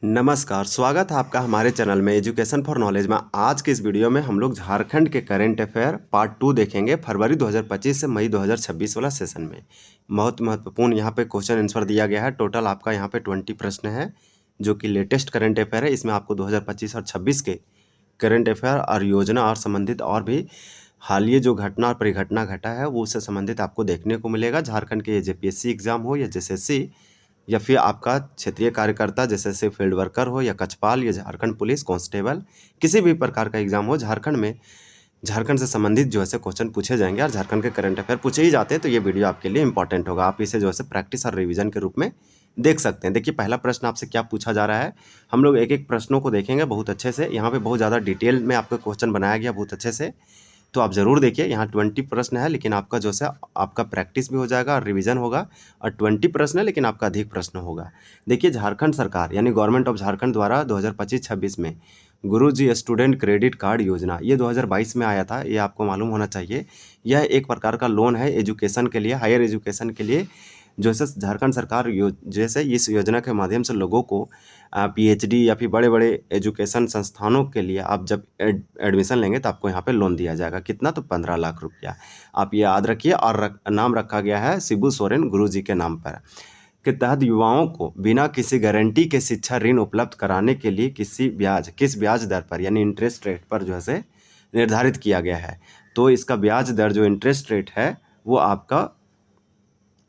नमस्कार, स्वागत है आपका हमारे चैनल में एजुकेशन फॉर नॉलेज में। आज के इस वीडियो में हम लोग झारखंड के करंट अफेयर पार्ट 2 देखेंगे, फरवरी 2025 से मई 2026 वाला सेशन में। बहुत महत्वपूर्ण यहाँ पे क्वेश्चन आंसर दिया गया है। टोटल आपका यहाँ पे 20 प्रश्न है, जो कि लेटेस्ट करंट अफेयर है। इसमें आपको 2025 और 26 के करंट अफेयर और योजना और संबंधित और भी हालिया जो घटना और परिघटना घटा है वो उससे संबंधित आपको देखने को मिलेगा। झारखंड के जेपीएससी एग्जाम हो या जेएसएससी या फिर आपका क्षेत्रीय कार्यकर्ता जैसे फील्ड वर्कर हो या कक्षपाल या झारखंड पुलिस कांस्टेबल, किसी भी प्रकार का एग्जाम हो, झारखंड में झारखंड से संबंधित जो है क्वेश्चन पूछे जाएंगे और झारखंड के करंट अफेयर पूछे ही जाते हैं। तो ये वीडियो आपके लिए इंपॉर्टेंट होगा। आप इसे जो है प्रैक्टिस और रिवीजन के रूप में देख सकते हैं। देखिए, पहला प्रश्न आपसे क्या पूछा जा रहा है। हम लोग एक एक प्रश्नों को देखेंगे बहुत अच्छे से। यहाँ पे बहुत ज़्यादा डिटेल में आपका क्वेश्चन बनाया गया बहुत अच्छे से, तो आप ज़रूर देखिए। यहाँ 20 प्रश्न है, लेकिन आपका जो है आपका प्रैक्टिस भी हो जाएगा और रिवीजन होगा। और 20 प्रश्न है, लेकिन आपका अधिक प्रश्न होगा। देखिए, झारखंड सरकार यानी गवर्नमेंट ऑफ झारखंड द्वारा 2025-26 में गुरुजी स्टूडेंट क्रेडिट कार्ड योजना, ये 2022 में आया था, ये आपको मालूम होना चाहिए। यह एक प्रकार का लोन है एजुकेशन के लिए, हायर एजुकेशन के लिए, जो है झारखंड सरकार जैसे इस योजना के माध्यम से लोगों को पीएचडी या फिर बड़े बड़े एजुकेशन संस्थानों के लिए आप जब एडमिशन लेंगे तो आपको यहाँ पे लोन दिया जाएगा। कितना? तो 15 लाख रुपया। आप ये याद रखिए। और नाम रखा गया है शिबू सोरेन गुरुजी के नाम पर, के तहत युवाओं को बिना किसी गारंटी के शिक्षा ऋण उपलब्ध कराने के लिए किस ब्याज दर पर यानी इंटरेस्ट रेट पर जो है निर्धारित किया गया है। तो इसका ब्याज दर जो इंटरेस्ट रेट है वो आपका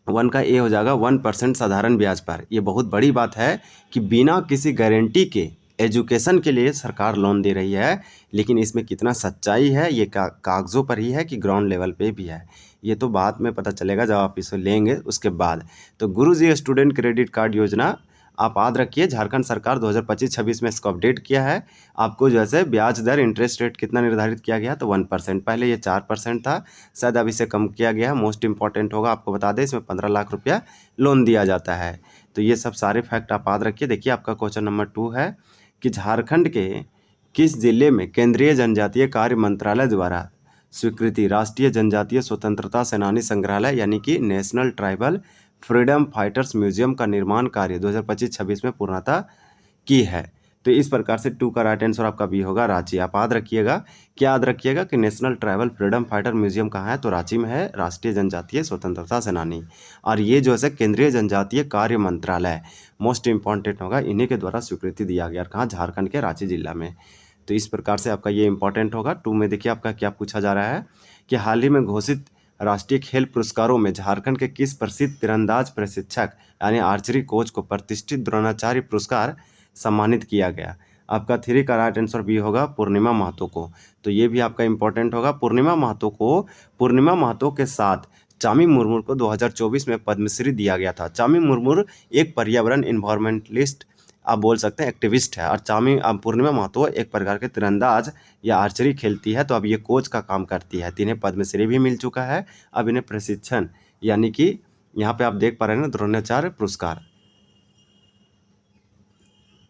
1 का ए हो जाएगा 1% साधारण ब्याज पर। ये बहुत बड़ी बात है कि बिना किसी गारंटी के एजुकेशन के लिए सरकार लोन दे रही है। लेकिन इसमें कितना सच्चाई है ये कागज़ों पर ही है कि ग्राउंड लेवल पे भी है, ये तो बाद में पता चलेगा जब आप इसे लेंगे उसके बाद। तो गुरुजी स्टूडेंट क्रेडिट कार्ड योजना आप याद रखिए, झारखंड सरकार 2025-26 में इसको अपडेट किया है। आपको जैसे ब्याज दर इंटरेस्ट रेट कितना निर्धारित किया गया, तो 1%। पहले ये 4% था, शायद अब इसे कम किया गया है। मोस्ट इंपॉर्टेंट होगा, आपको बता दें, इसमें 15 लाख रुपया लोन दिया जाता है। तो ये सब सारे फैक्ट आप याद रखिए। देखिए, आपका क्वेश्चन नंबर 2 है कि झारखंड के किस जिले में केंद्रीय जनजातीय कार्य मंत्रालय द्वारा स्वीकृति राष्ट्रीय जनजातीय स्वतंत्रता सेनानी संग्रहालय यानी कि national tribal freedom fighters museum का निर्माण कार्य 2025-26 में पूर्णता की है। तो इस प्रकार से 2 का राइट आंसर आपका बी होगा रांची। आप याद रखिएगा, क्या याद रखिएगा कि national tribal freedom fighter museum कहाँ है, तो रांची में है, राष्ट्रीय जनजातीय स्वतंत्रता सेनानी। और ये जो है केंद्रीय जनजातीय कार्य मंत्रालय, मोस्ट इंपॉर्टेंट होगा, इन्हीं के द्वारा स्वीकृति दिया गया। कहाँ? झारखंड के रांची जिला में। तो इस प्रकार से आपका ये इंपॉर्टेंट होगा। 2 में देखिए आपका क्या पूछा जा रहा है कि हाल ही में घोषित राष्ट्रीय खेल पुरस्कारों में झारखंड के किस प्रसिद्ध तीरंदाज प्रशिक्षक यानी आर्चरी कोच को प्रतिष्ठित द्रोणाचार्य पुरस्कार सम्मानित किया गया। आपका 3 का राइट आंसर बी होगा पूर्णिमा महतो को। तो ये भी आपका इंपॉर्टेंट होगा। पूर्णिमा महतो के साथ चामी मुर्मू को 2024 में पद्मश्री दिया गया था। चामी मुर्मू एक पर्यावरण इन्वायरमेंटलिस्ट आप बोल सकते हैं, एक्टिविस्ट है। और अब पूर्णिमा महतो एक प्रकार के तीरंदाज या आर्चरी खेलती है, तो अब ये कोच का काम करती है। तो इन्हें पद्मश्री भी मिल चुका है। अब इन्हें प्रशिक्षण यानी कि यहाँ पे आप देख पा रहे हैं ना, द्रोणाचार्य पुरस्कार,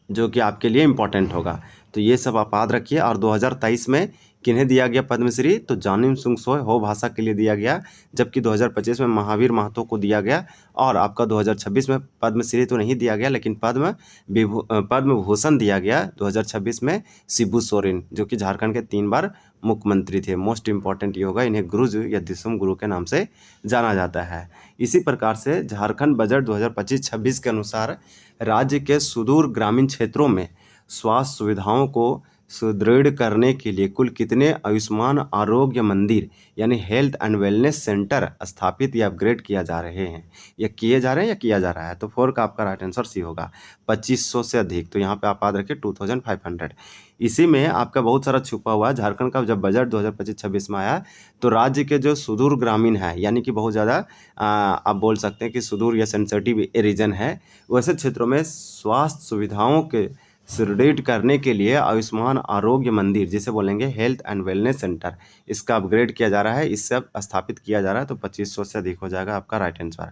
जो कि आपके लिए इम्पोर्टेंट होगा। तो ये सब आप याद रखिए। और 2023 में किन्हें दिया गया पद्मश्री, तो जानिम सुंगसोय हो भाषा के लिए दिया गया, जबकि 2025 में महावीर महतो को दिया गया। और आपका 2026 में पद्मश्री तो नहीं दिया गया, लेकिन पद्म भूषण दिया गया 2026 में शिबू सोरेन, जो कि झारखंड के 3 बार मुख्यमंत्री थे। मोस्ट इंपॉर्टेंट ये होगा, इन्हें गुरुजी या दिसुम गुरु के नाम से जाना जाता है। इसी प्रकार से झारखंड बजट 2025-26 के अनुसार राज्य के सुदूर ग्रामीण क्षेत्रों में स्वास्थ्य सुविधाओं को सुदृढ़ करने के लिए कुल कितने आयुष्मान आरोग्य मंदिर यानी हेल्थ एंड वेलनेस सेंटर स्थापित या अपग्रेड किया जा रहे हैं, या किए जा रहे हैं या किया जा रहा है। तो 4 का आपका राइट आंसर सी होगा, 2500 से अधिक। तो यहाँ पे आप याद रखिए 2500। इसी में आपका बहुत सारा छुपा हुआ है। झारखंड का जब बजट 2025-26 में आया, तो राज्य के जो सुदूर ग्रामीण है यानी कि बहुत ज़्यादा आप बोल सकते हैं कि सुदूर या सेंसिटिव रीजन है, वैसे क्षेत्रों में स्वास्थ्य सुविधाओं के सुदृढ़ करने के लिए आयुष्मान आरोग्य मंदिर, जिसे बोलेंगे हेल्थ एंड वेलनेस सेंटर, इसका अपग्रेड किया जा रहा है, इससे स्थापित किया जा रहा है। तो 2500 से अधिक हो जाएगा आपका राइट आंसर।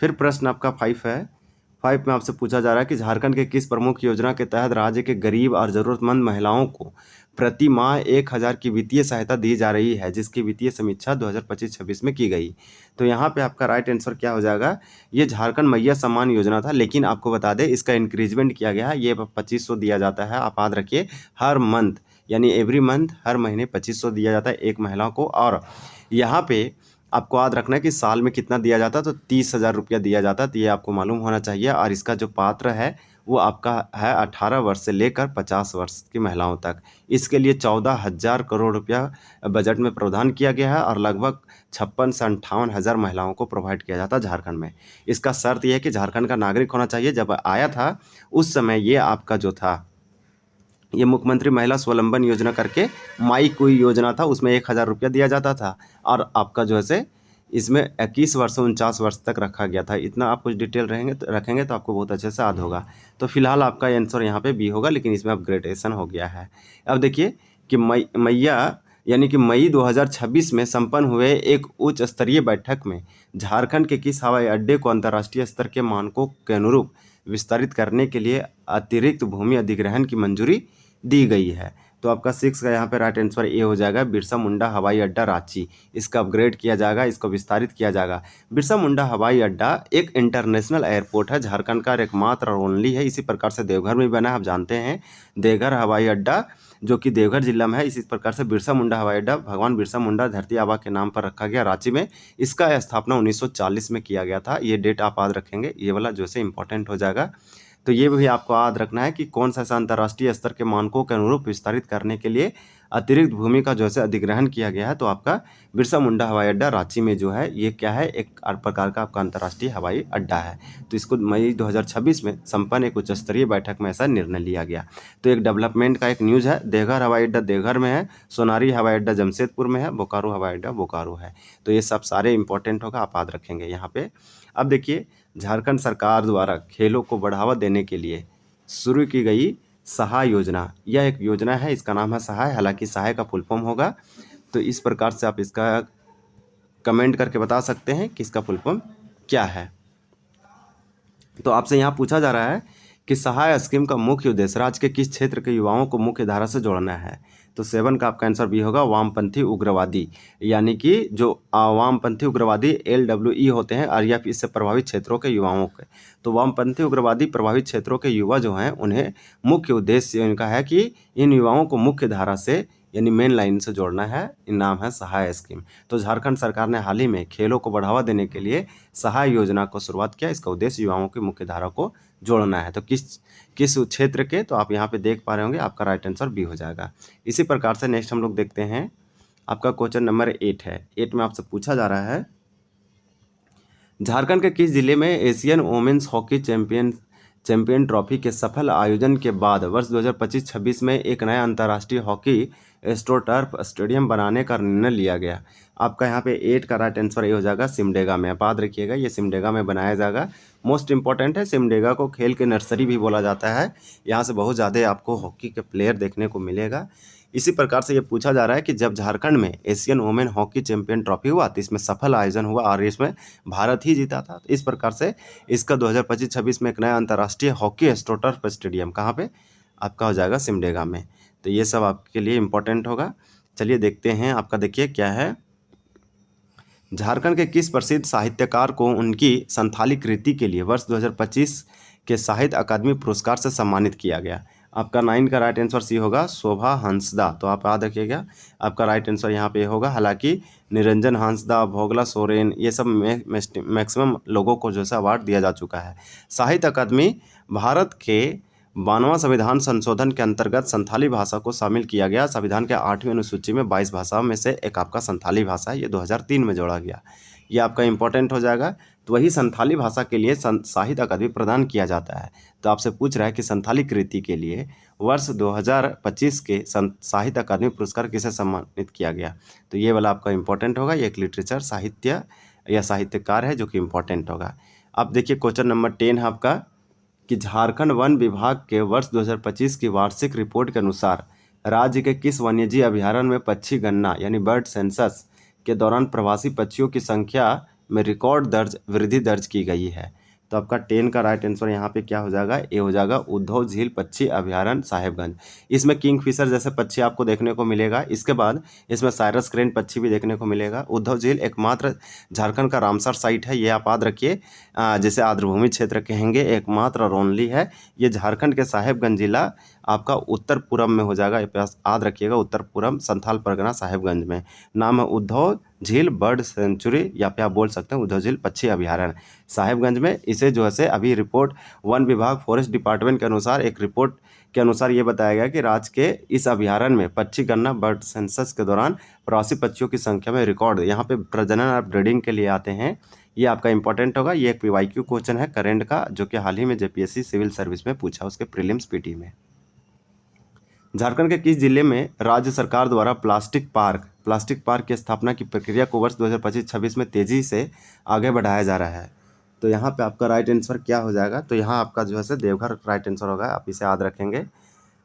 फिर प्रश्न आपका 5 है। 5 में आपसे पूछा जा रहा है कि झारखंड के किस प्रमुख योजना के तहत राज्य के गरीब और ज़रूरतमंद महिलाओं को प्रति माह 1000 की वित्तीय सहायता दी जा रही है, जिसकी वित्तीय समीक्षा 2025-26 में की गई। तो यहाँ पे आपका राइट आंसर क्या हो जाएगा, ये झारखंड मैया सम्मान योजना था, लेकिन आपको बता दें इसका इंक्रीजमेंट किया गया है। ये 2500 दिया जाता है, आप याद रखिए, हर मंथ यानी एवरी मंथ, हर महीने 2500 दिया जाता है एक महिला को। और यहाँ पे आपको याद रखना है कि साल में कितना दिया जाता है, तो 30,000 रुपया दिया जाता है। तो ये आपको मालूम होना चाहिए। और इसका जो पात्र है वो आपका है 18 वर्ष से लेकर 50 वर्ष की महिलाओं तक। इसके लिए 14,000 करोड़ रुपया बजट में प्रावधान किया गया है और लगभग 56 से 58 हज़ार महिलाओं को प्रोवाइड किया जाता है झारखंड में। इसका शर्त यह है कि झारखंड का नागरिक होना चाहिए। जब आया था उस समय ये आपका जो था, ये मुख्यमंत्री महिला स्वावलंबन योजना करके माई कोई योजना था, उसमें 1,000 रुपया दिया जाता था। और आपका जो है से इसमें 21 वर्ष से 49 वर्ष तक रखा गया था। इतना आप कुछ डिटेल रखेंगे तो आपको बहुत अच्छे से याद होगा। तो फिलहाल आपका आंसर यहाँ पे बी होगा, लेकिन इसमें अपग्रेडेशन हो गया है। अब देखिए कि मई 2026 में संपन्न हुए एक उच्च स्तरीय बैठक में झारखंड के किस हवाई अड्डे को अंतर्राष्ट्रीय स्तर के मानकों के अनुरूप विस्तारित करने के लिए अतिरिक्त भूमि अधिग्रहण की मंजूरी दी गई है। तो आपका 6 का यहाँ पे राइट आंसर ए हो जाएगा, बिरसा मुंडा हवाई अड्डा रांची। इसका अपग्रेड किया जाएगा, इसको विस्तारित किया जाएगा। बिरसा मुंडा हवाई अड्डा एक इंटरनेशनल एयरपोर्ट है, झारखंड का एकमात्र और ओनली है। इसी प्रकार से देवघर में बना है, आप जानते हैं देवघर हवाई अड्डा जो कि देवघर जिला में है। इसी प्रकार से बिरसा मुंडा हवाई अड्डा भगवान बिरसा मुंडा धरती आबा के नाम पर रखा गया रांची में। इसका स्थापना 1940 में किया गया था। ये डेट आप याद रखेंगे, ये वाला जो है इंपॉर्टेंट हो जाएगा। तो ये भी आपको याद रखना है कि कौन सा अंतर्राष्ट्रीय स्तर के मानकों के अनुरूप विस्तारित करने के लिए अतिरिक्त भूमि का जो है अधिग्रहण किया गया है। तो आपका बिरसा मुंडा हवाई अड्डा रांची में जो है ये क्या है, एक प्रकार का आपका अंतर्राष्ट्रीय हवाई अड्डा है। तो इसको मई 2026 में संपन्न एक उच्च स्तरीय बैठक में ऐसा निर्णय लिया गया। तो एक डेवलपमेंट का एक न्यूज़ है, देवघर हवाई अड्डा देवघर में है, सोनारी हवाई अड्डा जमशेदपुर में है, बोकारो हवाई अड्डा बोकारो है। तो ये सब सारे इंपॉर्टेंट होगा, आप याद रखेंगे यहाँ पे। अब देखिए झारखंड सरकार द्वारा खेलों को बढ़ावा देने के लिए शुरू की गई सहाय योजना, यह एक योजना है, इसका नाम है सहाय। हालांकि सहाय का फुल फॉर्म होगा, तो इस प्रकार से आप इसका कमेंट करके बता सकते हैं कि इसका फुल फॉर्म क्या है। तो आपसे यहाँ पूछा जा रहा है कि सहाय स्कीम का मुख्य उद्देश्य राज्य के किस क्षेत्र के युवाओं को मुख्य धारा से जोड़ना है। तो 7 का आपका आंसर भी होगा, वामपंथी उग्रवादी, यानी कि जो वामपंथी उग्रवादी LWE होते हैं और या इससे प्रभावित क्षेत्रों के युवाओं के। तो वामपंथी उग्रवादी प्रभावित क्षेत्रों के युवा जो हैं उन्हें मुख्य उद्देश्य इनका है कि इन युवाओं को मुख्य धारा से यानी मेन लाइन से जोड़ना है। नाम है सहाय स्कीम। तो झारखंड सरकार ने हाल ही में खेलों को बढ़ावा देने के लिए सहाय योजना को शुरुआत किया। इसका उद्देश्य युवाओं की मुख्य धारा को जोड़ना है। तो किस क्षेत्र के, तो आप यहाँ पे देख पा रहे होंगे, आपका राइट आंसर बी हो जाएगा। इसी प्रकार से नेक्स्ट हम लोग देखते हैं, आपका क्वेश्चन नंबर 8 है। 8 में आपसे पूछा जा रहा है झारखंड के किस जिले में Asian women's hockey champion trophy के सफल आयोजन के बाद वर्ष 2025-26 में एक नया अंतर्राष्ट्रीय हॉकी एस्ट्रोटर्फ स्टेडियम बनाने का निर्णय लिया गया। आपका यहाँ पे 8 का राइट आंसर ये हो जाएगा, सिमडेगा में। आप याद रखिएगा, ये सिमडेगा में बनाया जाएगा। मोस्ट इंपॉर्टेंट है, सिमडेगा को खेल के नर्सरी भी बोला जाता है। यहाँ से बहुत ज़्यादा आपको हॉकी के प्लेयर देखने को मिलेगा। इसी प्रकार से ये पूछा जा रहा है कि जब झारखंड में Asian women hockey champion trophy हुआ तो इसमें सफल आयोजन हुआ और इसमें भारत ही जीता था। तो इस प्रकार से इसका 2025-26 में एक नया अंतर्राष्ट्रीय हॉकी एस्ट्रोटर्फ स्टेडियम कहाँ पे आपका हो जाएगा, सिमडेगा में। तो ये सब आपके लिए इम्पोर्टेंट होगा। चलिए देखते हैं, आपका देखिए क्या है, झारखंड के किस प्रसिद्ध साहित्यकार को उनकी संथाली कृति के लिए वर्ष 2025 के साहित्य अकादमी पुरस्कार से सम्मानित किया गया। आपका 9 का राइट आंसर सी होगा, शोभा हंसदा। तो आप याद रखिएगा, आपका राइट आंसर यहाँ पे होगा। हालांकि निरंजन हंसदा, भोगला सोरेन, ये सब मैक्सिमम लोगों को जो है अवार्ड दिया जा चुका है। साहित्य अकादमी भारत के 92वां संविधान संशोधन के अंतर्गत संथाली भाषा को शामिल किया गया। संविधान के 8वीं अनुसूची में 22 भाषाओं में से एक आपका संथाली भाषा है, ये 2003 में जोड़ा गया। ये आपका इंपॉर्टेंट हो जाएगा। तो वही संथाली भाषा के लिए साहित्य अकादमी प्रदान किया जाता है। तो आपसे पूछ रहा है कि संथाली कृति के लिए वर्ष 2025 के साहित्य अकादमी पुरस्कार किसे सम्मानित किया गया। तो ये वाला आपका इंपॉर्टेंट होगा। ये एक लिटरेचर साहित्य या साहित्यकार है जो कि इंपॉर्टेंट होगा। अब देखिए क्वेश्चन नंबर 10 है आपका कि झारखंड वन विभाग के वर्ष 2025 की वार्षिक रिपोर्ट के अनुसार राज्य के किस वन्यजीव अभयारण्य में पक्षी गणना यानी बर्ड सेंसस के दौरान प्रवासी पक्षियों की संख्या में रिकॉर्ड वृद्धि दर्ज की गई है। तो आपका 10 का राइट आंसर यहाँ पे क्या हो जाएगा, ए हो जाएगा। उद्धव झील पक्षी अभयारण्य साहेबगंज। इसमें किंगफिशर जैसे पक्षी आपको देखने को मिलेगा। इसके बाद इसमें साइरस क्रेन पक्षी भी देखने को मिलेगा। उद्धव झील एकमात्र झारखंड का रामसर साइट है, ये आप याद रखिए। जिसे आर्द्रभूमि क्षेत्र कहेंगे, एकमात्र और ओनली है। ये झारखंड के साहेबगंज जिला आपका उत्तर पूरब में हो जाएगा, याद रखिएगा, उत्तर पूरब संथाल परगना साहेबगंज में। नाम है उद्धव झील बर्ड सेंचुरी, या फिर आप बोल सकते हैं उद्धव झील पक्षी अभयारण्य साहेबगंज में। इसे जो है अभी रिपोर्ट वन विभाग फॉरेस्ट डिपार्टमेंट के अनुसार, एक रिपोर्ट के अनुसार ये बताया गया कि राज्य के इस अभयारण्य में पक्षी गणना बर्ड सेंसस के दौरान प्रवासी पक्षियों की संख्या में रिकॉर्ड, यहाँ पे प्रजनन और ब्रीडिंग के लिए आते हैं। ये आपका इंपॉर्टेंट होगा। ये एक PYQ क्वेश्चन है करंट का, जो कि हाल ही में JPSC सिविल सर्विस में पूछा, उसके प्रीलिम्स PT में। झारखंड के किस जिले में राज्य सरकार द्वारा प्लास्टिक पार्क की स्थापना की प्रक्रिया को वर्ष 2025-26 में तेजी से आगे बढ़ाया जा रहा है? तो यहाँ पे आपका राइट आंसर क्या हो जाएगा, तो यहाँ आपका जो है देवघर राइट आंसर होगा, आप इसे याद रखेंगे।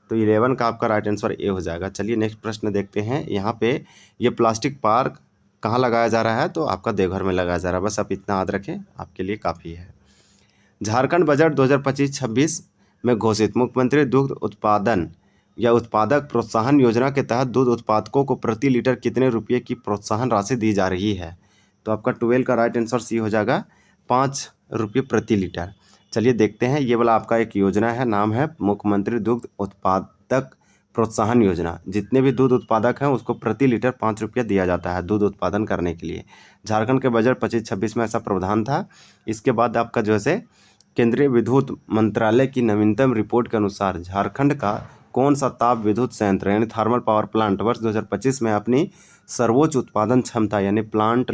तो 11 का आपका राइट आंसर ए हो जाएगा। चलिए नेक्स्ट प्रश्न देखते हैं। यहाँ पे ये प्लास्टिक पार्क कहाँ लगाया जा रहा है, तो आपका देवघर में लगाया जा रहा है। बस आप इतना याद रखें, आपके लिए काफ़ी है। झारखंड बजट 2025-26 में घोषित मुख्यमंत्री दुग्ध उत्पादन या उत्पादक प्रोत्साहन योजना के तहत दूध उत्पादकों को प्रति लीटर कितने रुपये की प्रोत्साहन राशि दी जा रही है? तो आपका 12 का राइट आंसर सी हो जाएगा, 5 रुपये प्रति लीटर। चलिए देखते हैं, ये वाला आपका एक योजना है, नाम है मुख्यमंत्री दुग्ध उत्पादक प्रोत्साहन योजना। जितने भी दूध उत्पादक हैं उसको प्रति लीटर 5 रुपया दिया जाता है दूध उत्पादन करने के लिए। झारखंड के बजट 25-26 में ऐसा प्रावधान था। इसके बाद आपका जो है केंद्रीय विद्युत मंत्रालय की नवीनतम रिपोर्ट के अनुसार झारखंड का कौन सा ताप विद्युत संयंत्र यानी थर्मल पावर प्लांट वर्ष 2025 में अपनी सर्वोच्च उत्पादन क्षमता यानी प्लांट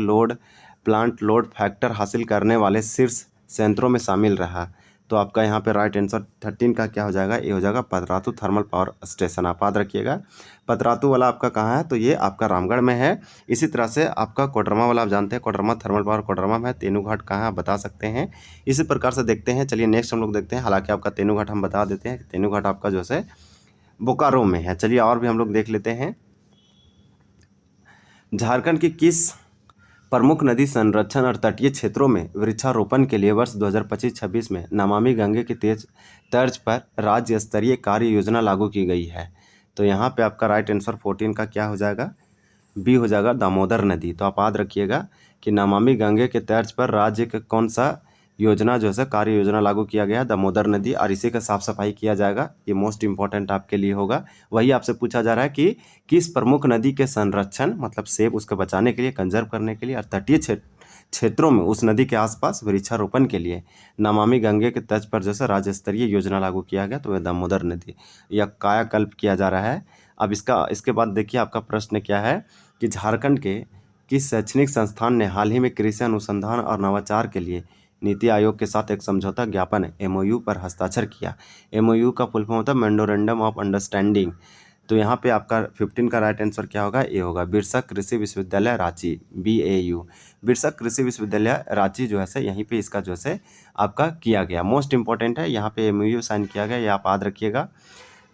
लोड फैक्टर हासिल करने वाले शीर्ष संयंत्रों में शामिल रहा? तो आपका यहाँ पे राइट आंसर 13 का क्या हो जाएगा, ये हो जाएगा पतरातू थर्मल पावर स्टेशन। आप याद रखिएगा, पतरातू वाला आपका कहाँ है, तो ये आपका रामगढ़ में है। इसी तरह से आपका कोडरमा वाला आप जानते हैं, कोडरमा थर्मल पावर कोडरमा में है। तेनूघाट कहाँ आप बता सकते हैं। इसी प्रकार से देखते हैं। चलिए नेक्स्ट हम लोग देखते हैं। हालांकि आपका तेनूघाट हम बता देते हैं, तेनूघाट आपका जो है बोकारो में है। चलिए और भी हम लोग देख लेते हैं। झारखंड की किस प्रमुख नदी संरक्षण और तटीय क्षेत्रों में वृक्षारोपण के लिए वर्ष 2025-26 में नमामि गंगे की तर्ज पर राज्य स्तरीय कार्य योजना लागू की गई है? तो यहाँ पे आपका राइट आंसर 14 का क्या हो जाएगा, बी हो जाएगा, दामोदर नदी। तो आप याद रखिएगा कि नमामि गंगे के तर्ज पर राज्य के कौन सा योजना जो है कार्य योजना लागू किया गया है, दामोदर नदी, और इसी का साफ सफाई किया जाएगा। ये मोस्ट इंपॉर्टेंट आपके लिए होगा। वही आपसे पूछा जा रहा है कि किस प्रमुख नदी के संरक्षण मतलब सेब उसके बचाने के लिए, कंजर्व करने के लिए और तटीय क्षेत्रों में उस नदी के आसपास वृक्षारोपण के लिए नमामि गंगे के तर्ज पर जैसे राज्य स्तरीय योजना लागू किया गया, तो वह दामोदर नदी या कायाकल्प किया जा रहा है। अब इसके बाद देखिए आपका प्रश्न क्या है कि झारखंड के किस शैक्षणिक संस्थान ने हाल ही में कृषि अनुसंधान और नवाचार के लिए नीति आयोग के साथ एक समझौता ज्ञापन MOU पर हस्ताक्षर किया? MOU का फुल फॉर्म होता है मेमोरेंडम ऑफ अंडरस्टैंडिंग। तो यहाँ पे आपका 15 का राइट आंसर क्या होगा, ए होगा, बिरसा कृषि विश्वविद्यालय रांची, BAU। बिरसा कृषि विश्वविद्यालय रांची जो है यहीं पे इसका जो है आपका किया गया। मोस्ट इंपॉर्टेंट है, यहाँ पे MOU साइन किया गया, ये आप याद रखिएगा।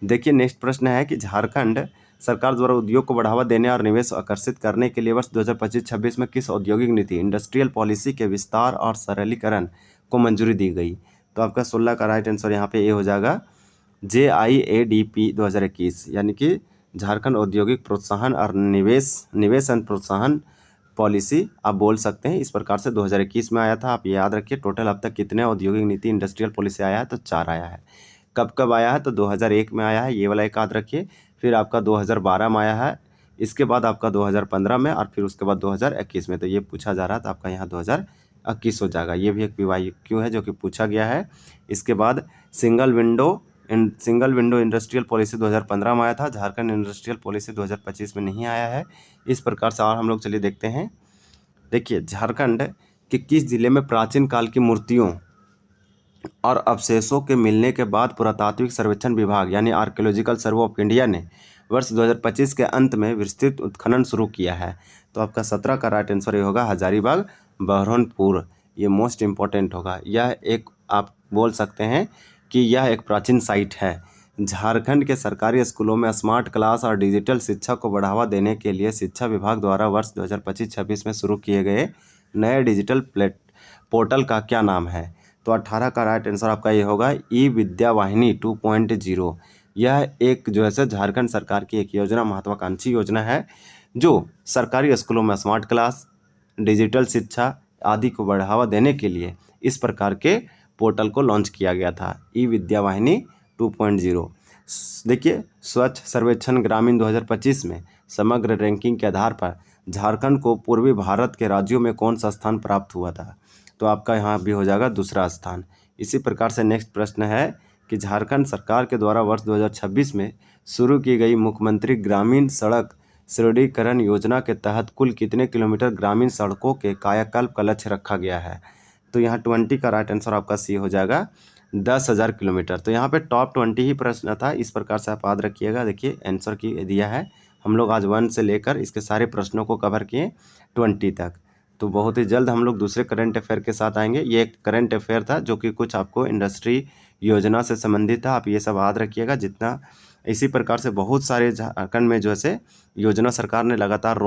देखिए नेक्स्ट प्रश्न है कि झारखंड सरकार द्वारा उद्योग को बढ़ावा देने और निवेश आकर्षित करने के लिए वर्ष 2025-26 में किस औद्योगिक नीति इंडस्ट्रियल पॉलिसी के विस्तार और सरलीकरण को मंजूरी दी गई? तो आपका 16 का राइट आंसर यहाँ पे ए हो जाएगा, JIADP 2021, यानी कि झारखंड औद्योगिक प्रोत्साहन और निवेशन प्रोत्साहन पॉलिसी आप बोल सकते हैं। इस प्रकार से 2021 में आया था। आप याद रखिए टोटल अब तक कितने औद्योगिक नीति इंडस्ट्रियल पॉलिसी आया है, तो 4 आया है। कब आया है, तो 2001 में आया है, ये वाला एक याद रखिए। फिर आपका 2012 में आया है, इसके बाद आपका 2015 में, और फिर उसके बाद 2021 में। तो ये पूछा जा रहा था, आपका यहाँ 2021 हो जाएगा। ये भी एक PYQ है जो कि पूछा गया है। इसके बाद सिंगल विंडो इंडस्ट्रियल पॉलिसी 2015 में आया था। झारखंड इंडस्ट्रियल पॉलिसी 2025 में नहीं आया है। इस प्रकार से और हम लोग चलिए देखते हैं। देखिए झारखंड के किस जिले में प्राचीन काल की मूर्तियों और अवशेषों के मिलने के बाद पुरातात्विक सर्वेक्षण विभाग यानी आर्कियोलॉजिकल सर्वे ऑफ इंडिया ने वर्ष 2025 के अंत में विस्तृत उत्खनन शुरू किया है? तो आपका 17 का राइट आंसर ये होगा, हजारीबाग बरहनपुर। ये मोस्ट इंपॉर्टेंट होगा। यह एक आप बोल सकते हैं कि यह एक प्राचीन साइट है। झारखंड के सरकारी स्कूलों में स्मार्ट क्लास और डिजिटल शिक्षा को बढ़ावा देने के लिए शिक्षा विभाग द्वारा वर्ष 2025-26 में शुरू किए गए नए डिजिटल पोर्टल का क्या नाम है? तो 18 का राइट आंसर आपका ये होगा ई विद्या वाहिनी 2.0। यह एक जो है झारखंड सरकार की एक योजना, महत्वाकांक्षी योजना है, जो सरकारी स्कूलों में स्मार्ट क्लास, डिजिटल शिक्षा आदि को बढ़ावा देने के लिए इस प्रकार के पोर्टल को लॉन्च किया गया था, ई विद्या वाहिनी 2.0। देखिए, स्वच्छ सर्वेक्षण ग्रामीण 2025 में समग्र रैंकिंग के आधार पर झारखंड को पूर्वी भारत के राज्यों में कौन सा स्थान प्राप्त हुआ था? तो आपका यहाँ भी हो जाएगा दूसरा स्थान। इसी प्रकार से नेक्स्ट प्रश्न है कि झारखंड सरकार के द्वारा वर्ष 2026 में शुरू की गई मुख्यमंत्री ग्रामीण सड़क सुदृढ़ीकरण योजना के तहत कुल कितने किलोमीटर ग्रामीण सड़कों के कायाकल्प का लक्ष्य रखा गया है? तो यहाँ 20 का राइट आंसर आपका सी हो जाएगा 10,000 किलोमीटर। तो यहाँ पे टॉप 20 ही प्रश्न था, इस प्रकार से आप याद रखिएगा। देखिए आंसर की दिया है, हम लोग आज 1 से लेकर इसके सारे प्रश्नों को कवर किए 20 तक। तो बहुत ही जल्द हम लोग दूसरे करंट अफेयर के साथ आएंगे। ये एक करंट अफेयर था जो कि कुछ आपको इंडस्ट्री योजना से संबंधित था, आप ये सब याद रखिएगा। जितना इसी प्रकार से बहुत सारे झारखंड में जो है योजना सरकार ने लगातार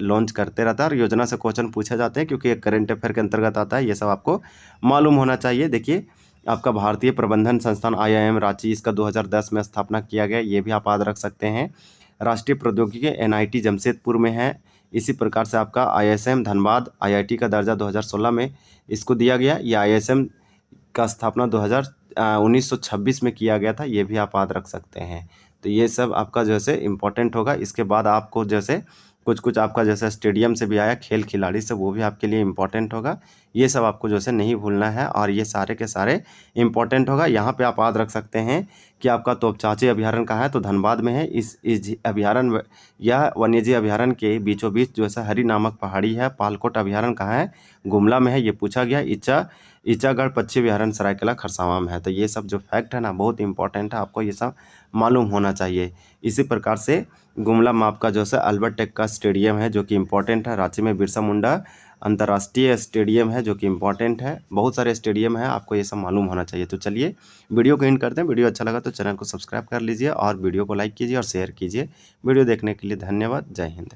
लॉन्च करते रहता है और योजना से क्वेश्चन पूछे जाते हैं, क्योंकि एक करंट अफेयर के अंतर्गत आता है। ये सब आपको मालूम होना चाहिए। देखिए, आपका भारतीय प्रबंधन संस्थान IIM रांची, इसका 2010 में स्थापना किया गया, ये भी आप याद रख सकते हैं। राष्ट्रीय प्रौद्योगिकी NIT जमशेदपुर में है। इसी प्रकार से आपका ISM धनबाद IIT का दर्जा 2016 में इसको दिया गया। ये ISM का स्थापना 1926 में किया गया था, ये भी आप याद रख सकते हैं। तो ये सब आपका जैसे इम्पोर्टेंट होगा। इसके बाद आपको जैसे कुछ आपका जैसे स्टेडियम से भी आया, खेल खिलाड़ी से, वो भी आपके लिए इम्पोर्टेंट होगा। ये सब आपको जैसे नहीं भूलना है और ये सारे के सारे इम्पोर्टेंट होगा। यहाँ पे आप याद रख सकते हैं कि आपका तोपचांची अभयारण्य कहाँ है, तो धनबाद में है। इस अभयारण्य या वन्यजीव अभयारण्य के बीचों बीच जो है हरी नामक पहाड़ी है। पालकोट अभयारण्य कहाँ है, गुमला में है, ये पूछा गया। ईचागढ़ पक्षी अभयारण्य सरायकेला खरसावां में है। तो ये सब जो फैक्ट है ना, बहुत इंपॉर्टेंट है, आपको ये सब मालूम होना चाहिए। इसी प्रकार से गुमला में आपका जो है अल्बर्ट टेक का स्टेडियम है जो कि इम्पोर्टेंट है। रांची में बिरसा मुंडा अंतर्राष्ट्रीय स्टेडियम है जो कि इम्पोर्टेंट है। बहुत सारे स्टेडियम है, आपको ये सब मालूम होना चाहिए। तो चलिए वीडियो को एंड करते हैं। वीडियो अच्छा लगा तो चैनल को सब्सक्राइब कर लीजिए और वीडियो को लाइक कीजिए और शेयर कीजिए। वीडियो देखने के लिए धन्यवाद। जय हिंद।